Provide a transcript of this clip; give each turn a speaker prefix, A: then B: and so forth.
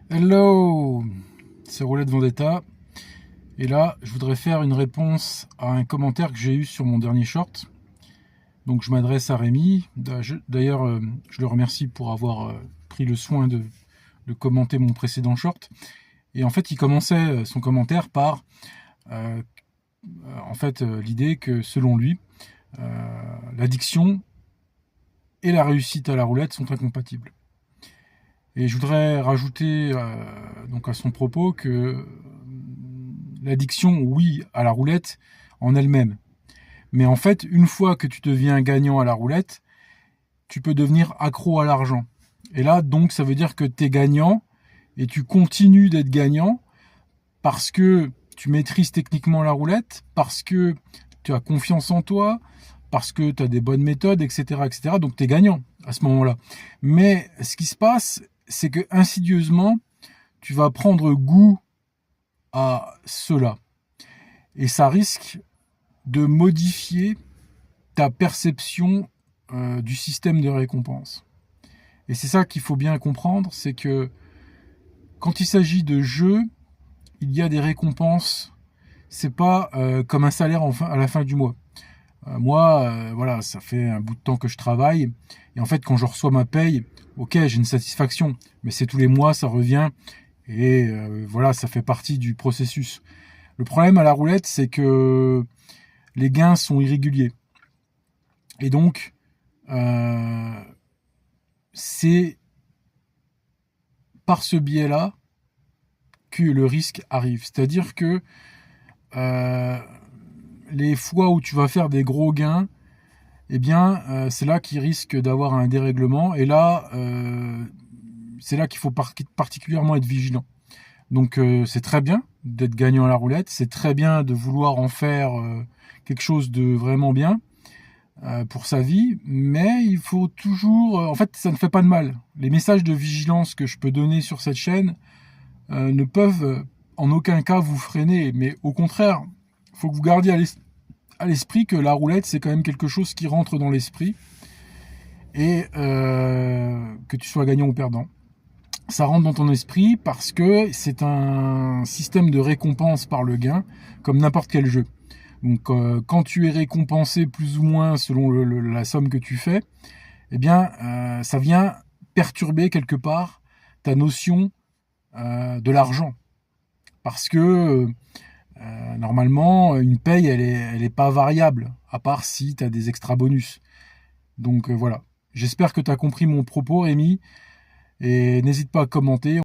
A: Hello, c'est Roulette Vendetta. Et là, je voudrais faire une réponse à un commentaire que j'ai eu sur mon dernier short. Donc je m'adresse à Rémi. D'ailleurs, je le remercie pour avoir pris le soin de commenter mon précédent short. Et en fait, il commençait son commentaire par euh, l'idée que selon lui, l'addiction et la réussite à la roulette sont incompatibles. Et je voudrais rajouter donc à son propos que l'addiction, oui, à la roulette en elle-même. Mais en fait, une fois que tu deviens gagnant à la roulette, tu peux devenir accro à l'argent. Et là, donc, ça veut dire que tu es gagnant et tu continues d'être gagnant parce que tu maîtrises techniquement la roulette, parce que tu as confiance en toi, parce que tu as des bonnes méthodes, etc., etc. Donc, tu es gagnant à ce moment-là. Mais ce qui se passe, c'est que insidieusement, tu vas prendre goût à cela. Et ça risque de modifier ta perception du système de récompense. Et c'est ça qu'il faut bien comprendre, c'est que quand il s'agit de jeux, il y a des récompenses. C'est pas comme un salaire à la fin du mois. Voilà, ça fait un bout de temps que je travaille. Et en fait, quand je reçois ma paye, ok, j'ai une satisfaction. Mais c'est tous les mois, ça revient. Et voilà, ça fait partie du processus. Le problème à la roulette, c'est que les gains sont irréguliers. Et donc, c'est par ce biais-là que le risque arrive. C'est-à-dire que les fois où tu vas faire des gros gains, eh bien, c'est là qu'il risque d'avoir un dérèglement. Et là, c'est là qu'il faut particulièrement être vigilant. Donc, c'est très bien d'être gagnant à la roulette. C'est très bien de vouloir en faire quelque chose de vraiment bien pour sa vie, mais il faut toujours... en fait, ça ne fait pas de mal. Les messages de vigilance que je peux donner sur cette chaîne ne peuvent en aucun cas vous freiner, mais au contraire, il faut que vous gardiez à l'esprit que la roulette, c'est quand même quelque chose qui rentre dans l'esprit, et que tu sois gagnant ou perdant. Ça rentre dans ton esprit parce que c'est un système de récompense par le gain, comme n'importe quel jeu. Donc quand tu es récompensé plus ou moins selon la somme que tu fais, eh bien ça vient perturber quelque part ta notion de l'argent. Parce que normalement, une paye, elle est pas variable, à part si tu as des extra bonus. Donc voilà. J'espère que tu as compris mon propos, Rémi, et n'hésite pas à commenter.